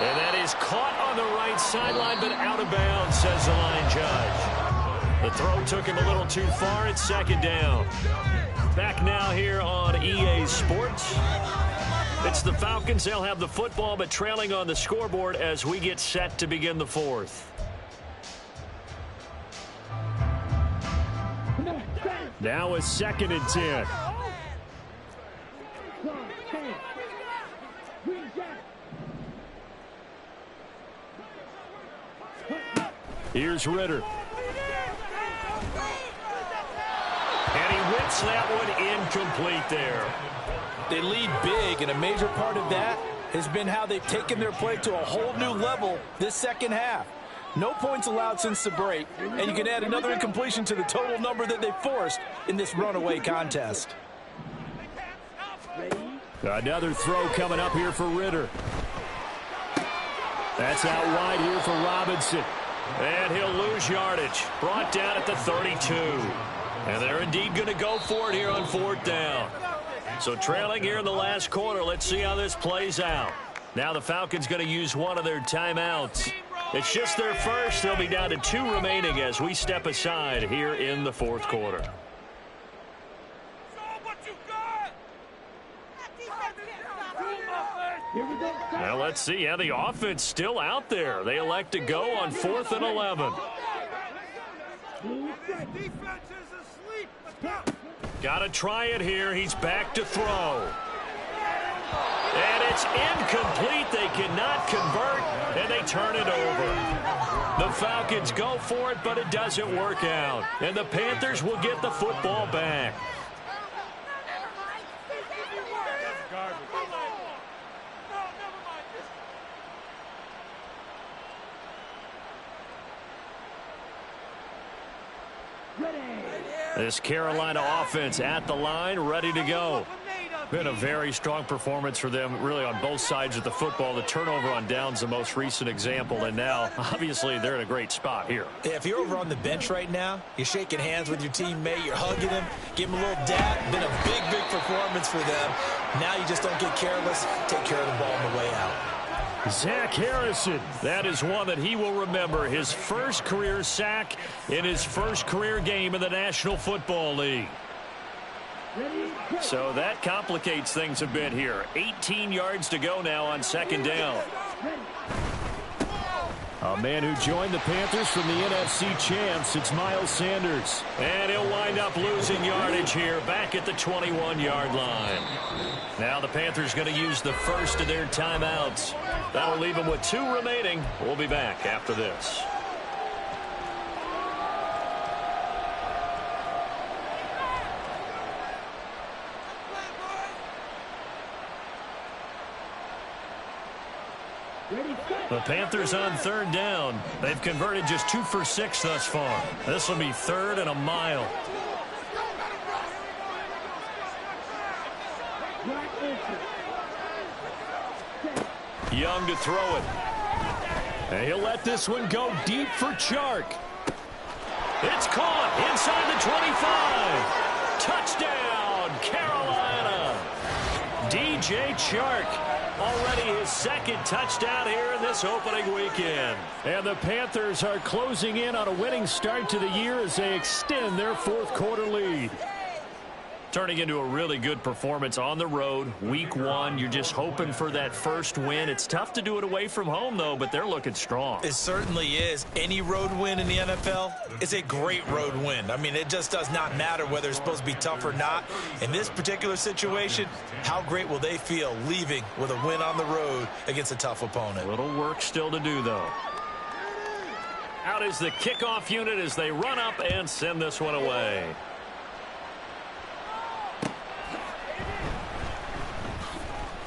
And that is caught on the right sideline, but out of bounds, says the line judge. The throw took him a little too far. It's 2nd down. Back now here on EA Sports. It's the Falcons. They'll have the football, but trailing on the scoreboard as we get set to begin the 4th. Now it's 2nd and 10. Here's Ridder. And he whips that one incomplete there. They lead big, and a major part of that has been how they've taken their play to a whole new level this second half. No points allowed since the break, and you can add another incompletion to the total number that they forced in this runaway contest. Another throw coming up here for Ridder. That's out wide here for Robinson. And he'll lose yardage. Brought down at the 32. And they're indeed going to go for it here on 4th down. So trailing here in the last quarter. Let's see how this plays out. Now the Falcons going to use one of their timeouts. It's just their first. They'll be down to 2 remaining as we step aside here in the 4th quarter. Now let's see how the offense still out there. They elect to go on 4th and 11. Got to try it here. He's back to throw. And it's incomplete. They cannot convert, and they turn it over. The Falcons go for it, but it doesn't work out. And the Panthers will get the football back. This Carolina offense at the line, ready to go. Been a very strong performance for them, really, on both sides of the football. The turnover on downs, the most recent example, and now, obviously, they're in a great spot here. Yeah, if you're over on the bench right now, you're shaking hands with your teammate, you're hugging him, give him a little dap. Been a big, big performance for them. Now you just don't get careless, take care of the ball on the way out. Zach Harrison, that is one that he will remember. His first career sack in his first career game in the National Football League. So that complicates things a bit here. 18 yards to go now on 2nd down. A man who joined the Panthers from the NFC champs, it's Miles Sanders. And he'll wind up losing yardage here back at the 21-yard line. Now the Panthers going to use the first of their timeouts. That'll leave them with 2 remaining. We'll be back after this. The Panthers on 3rd down. They've converted just 2 for 6 thus far. This will be 3rd and a mile. Young to throw it. And he'll let this one go deep for Chark. It's caught inside the 25. Touchdown, Carolina. DJ Chark. Already his second touchdown here in this opening weekend. And the Panthers are closing in on a winning start to the year as they extend their fourth quarter lead. Turning into a really good performance on the road. Week 1, you're just hoping for that first win. It's tough to do it away from home, though, but they're looking strong. It certainly is. Any road win in the NFL is a great road win. I mean, it just does not matter whether it's supposed to be tough or not. In this particular situation, how great will they feel leaving with a win on the road against a tough opponent? A little work still to do, though. Out is the kickoff unit as they run up and send this one away.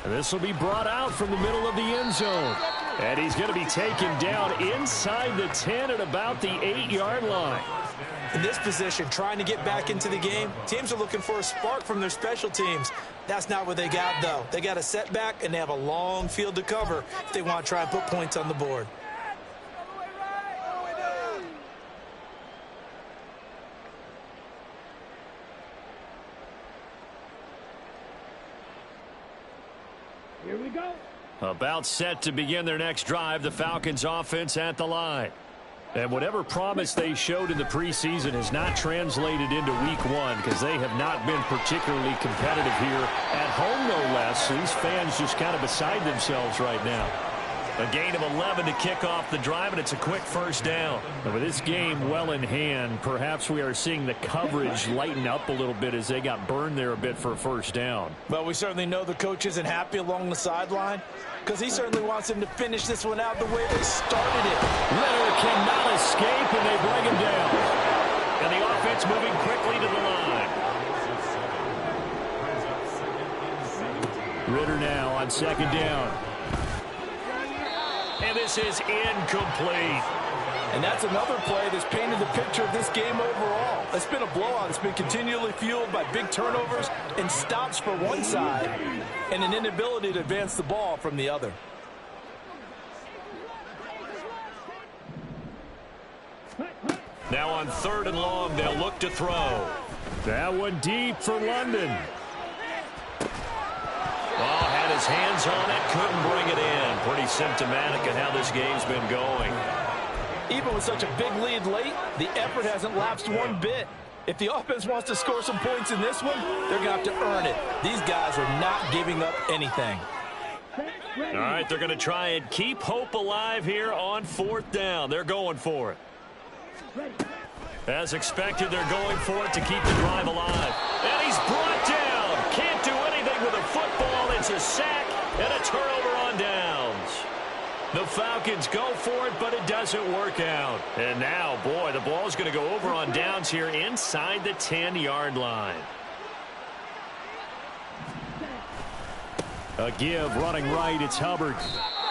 This will be brought out from the middle of the end zone. And he's going to be taken down inside the 10 at about the 8-yard line. In this position, trying to get back into the game, teams are looking for a spark from their special teams. That's not what they got, though. They got a setback, and they have a long field to cover if they want to try and put points on the board. Here we go. About set to begin their next drive, the Falcons offense at the line. And whatever promise they showed in the preseason has not translated into week 1 because they have not been particularly competitive here at home, no less. So these fans just kind of beside themselves right now. A gain of 11 to kick off the drive, and it's a quick first down. And with this game well in hand, perhaps we are seeing the coverage lighten up a little bit as they got burned there a bit for a first down. Well, we certainly know the coach isn't happy along the sideline because he certainly wants them to finish this one out the way they started it. Ritter cannot escape, and they bring him down. And the offense moving quickly to the line. Ritter now on second down. And this is incomplete. And that's another play that's painted the picture of this game overall. It's been a blowout. It's been continually fueled by big turnovers and stops for one side and an inability to advance the ball from the other. Now on 3rd and long, they'll look to throw. That one deep for London. Oh, had his hands on it, couldn't bring it in. Pretty symptomatic of how this game's been going. Even with such a big lead late, the effort hasn't lapsed one bit. If the offense wants to score some points in this one, they're going to have to earn it. These guys are not giving up anything. All right, they're going to try and keep hope alive here on 4th down. They're going for it. As expected, they're going for it to keep the drive alive. And he's brought down. Can't do anything with a football. It's a sack and a turnover on downs. The Falcons go for it, but it doesn't work out. And now, boy, the ball's going to go over on downs here inside the 10-yard line. A give running right. It's Hubbard.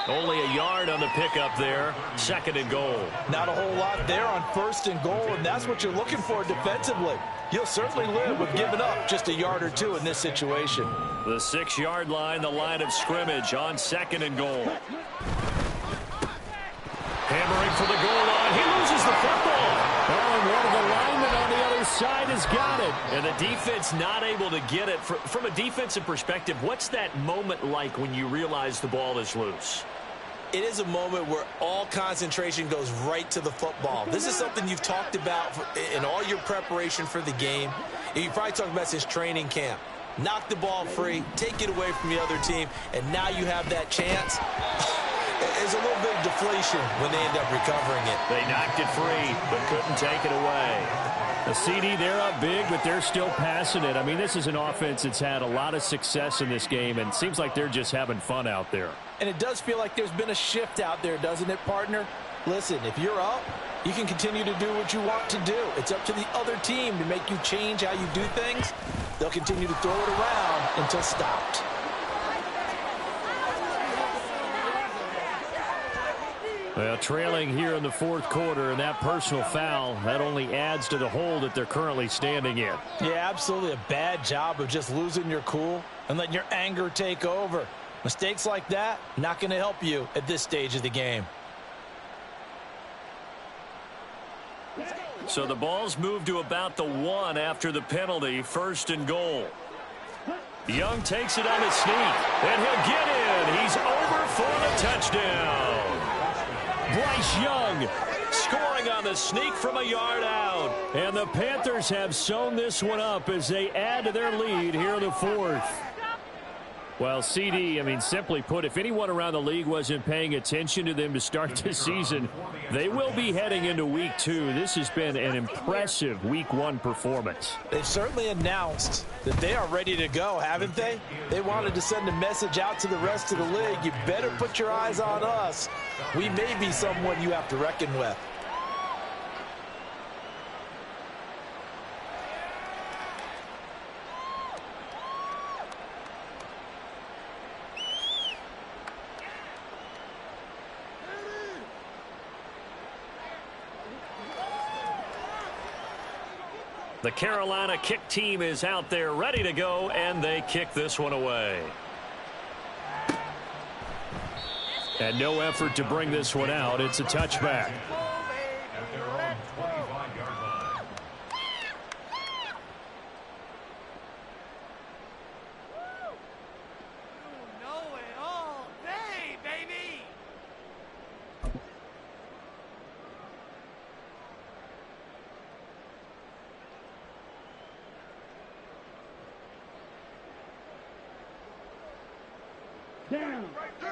Only a yard on the pickup there. 2nd and goal. Not a whole lot there on 1st and goal, and that's what you're looking for defensively. You'll certainly live with giving up just a yard or two in this situation. The 6-yard line, the line of scrimmage on 2nd and goal. Hammering for the goal line. He loses the football. Oh, and one of the linemen on the other side has got it. And the defense not able to get it. From a defensive perspective, what's that moment like when you realize the ball is loose? It is a moment where all concentration goes right to the football. This is something you've talked about in all your preparation for the game. You probably talked about since training camp. Knock the ball free, take it away from the other team, and now you have that chance. There's a little bit of deflation when they end up recovering it. They knocked it free, but couldn't take it away. The CD, they're up big, but they're still passing it. I mean, this is an offense that's had a lot of success in this game, and it seems like they're just having fun out there. And it does feel like there's been a shift out there, doesn't it, partner? Listen, if you're up, you can continue to do what you want to do. It's up to the other team to make you change how you do things. They'll continue to throw it around until stopped. Well, trailing here in the 4th quarter, and that personal foul, that only adds to the hole that they're currently standing in. Yeah, absolutely a bad job of just losing your cool and letting your anger take over. Mistakes like that, not going to help you at this stage of the game. So the ball's moved to about the 1 after the penalty, 1st and goal. Young takes it on the sneak, and he'll get in. He's over for the touchdown. Bryce Young scoring on the sneak from a yard out. And the Panthers have sewn this one up as they add to their lead here in the fourth. Well, CD, I mean, simply put, if anyone around the league wasn't paying attention to them to start this season, they will be heading into week 2. This has been an impressive week 1 performance. They've certainly announced that they are ready to go, haven't they? They wanted to send a message out to the rest of the league. You better put your eyes on us. We may be someone you have to reckon with. The Carolina kick team is out there ready to go, and they kick this one away. And no effort to bring this one out. It's a touchback. At their own 25-yard line. You know it all day, baby! Down.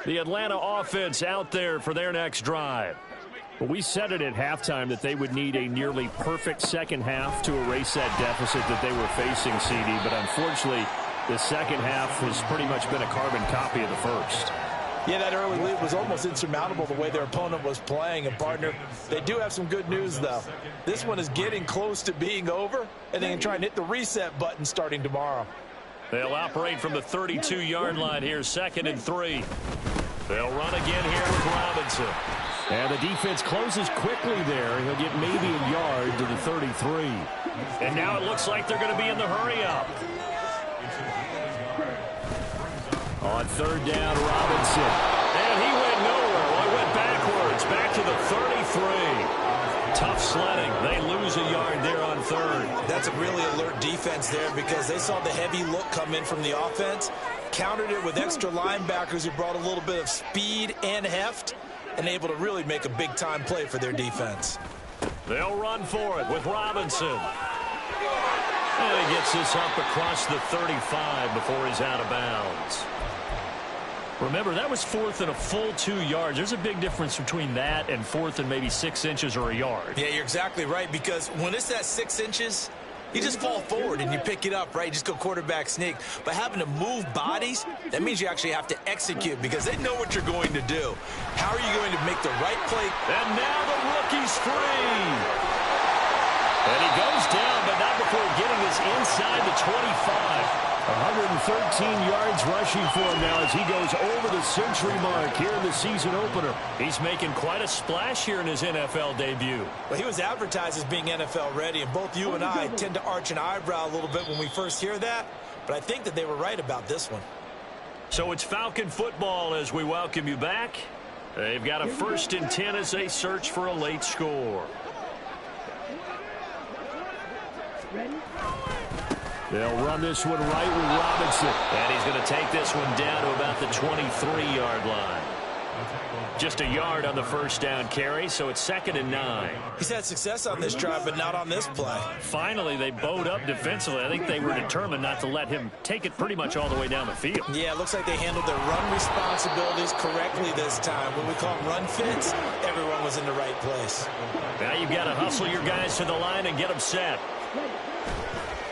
The Atlanta offense out there for their next drive. But we said it at halftime that they would need a nearly perfect second half to erase that deficit that they were facing, CD. But unfortunately, the second half has pretty much been a carbon copy of the first. Yeah, that early lead was almost insurmountable the way their opponent was playing. And, partner, they do have some good news, though. This one is getting close to being over, and they can try and hit the reset button starting tomorrow. They'll operate from the 32-yard line here, 2nd and 3. They'll run again here with Robinson. And the defense closes quickly there. He'll get maybe a yard to the 33. And now it looks like they're going to be in the hurry-up. On 3rd down, Robinson. And he went nowhere. Well, he went backwards, back to the 33. Tough sledding. They lose a yard there on 3rd. That's a really alert defense there because they saw the heavy look come in from the offense, countered it with extra linebackers who brought a little bit of speed and heft, and able to really make a big-time play for their defense. They'll run for it with Robinson. And he gets this up across the 35 before he's out of bounds. Remember, that was 4th and a full 2 yards. There's a big difference between that and 4th and maybe 6 inches or a yard. Yeah, you're exactly right, because when it's that 6 inches, you just fall forward and you pick it up, right? You just go quarterback sneak. But having to move bodies, that means you actually have to execute because they know what you're going to do. How are you going to make the right play? And now the rookie's free. And he goes down, but not before getting this inside the 25. 113 yards rushing for him now as he goes over the century mark here in the season opener. He's making quite a splash here in his NFL debut. Well, he was advertised as being NFL ready, and both you and I tend to arch an eyebrow a little bit when we first hear that, but I think that they were right about this one. So it's Falcon football as we welcome you back. They've got a 1st and 10 as they search for a late score. Ready? They'll run this one right with Robinson. And he's going to take this one down to about the 23-yard line. Just a yard on the 1st down carry, so it's 2nd and 9. He's had success on this drive, but not on this play. Finally, they bowed up defensively. I think they were determined not to let him take it pretty much all the way down the field. Yeah, it looks like they handled their run responsibilities correctly this time. When we call them run fits, everyone was in the right place. Now you've got to hustle your guys to the line and get them set.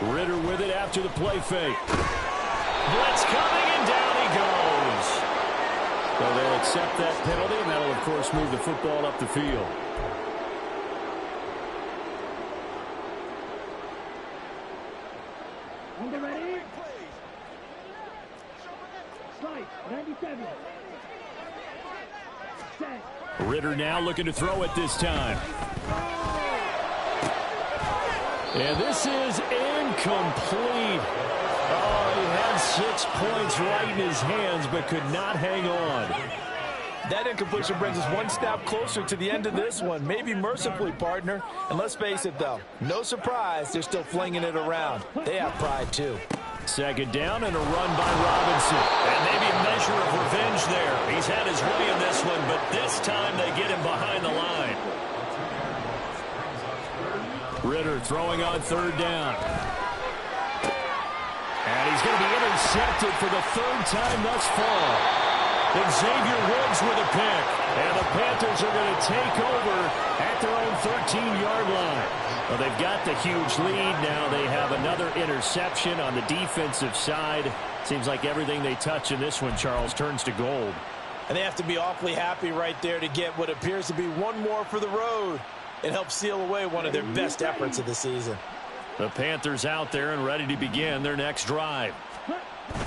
Ritter with it after the play fake. Blitz coming, and down he goes. So they'll accept that penalty, and that'll, of course, move the football up the field. On the ready? Slide, 97. Set. Ritter now looking to throw it this time. And this is incomplete. Oh, he had 6 points right in his hands, but could not hang on. That incompletion brings us one step closer to the end of this one. Maybe mercifully, partner. And let's face it, though, no surprise, they're still flinging it around. They have pride, too. Second down and a run by Robinson. And maybe a measure of revenge there. He's had his way in this one, but this time they get him behind the line. Ritter throwing on third down. And he's going to be intercepted for the third time thus far. Xavier Woods with a pick. And the Panthers are going to take over at their own 13-yard line. Well, they've got the huge lead. Now they have another interception on the defensive side. Seems like everything they touch in this one, Charles, turns to gold. And they have to be awfully happy right there to get what appears to be one more for the road. It helps seal away one of their best efforts of the season. The Panthers out there and ready to begin their next drive.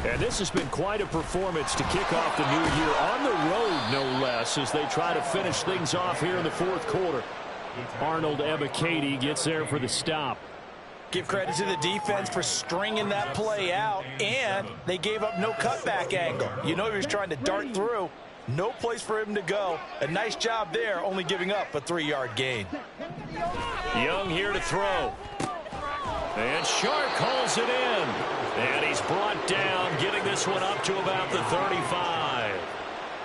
And this has been quite a performance to kick off the new year on the road, no less, as they try to finish things off here in the fourth quarter. Arnold Ebiketie gets there for the stop. Give credit to the defense for stringing that play out, and they gave up no cutback angle. You know he was trying to dart through. No place for him to go. A nice job there, only giving up a 3-yard gain. Young here to throw. And Shark calls it in. And he's brought down, getting this one up to about the 35.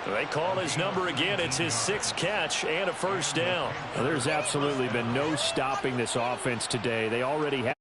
They call his number again. It's his 6th catch and a first down. Well, there's absolutely been no stopping this offense today. They already have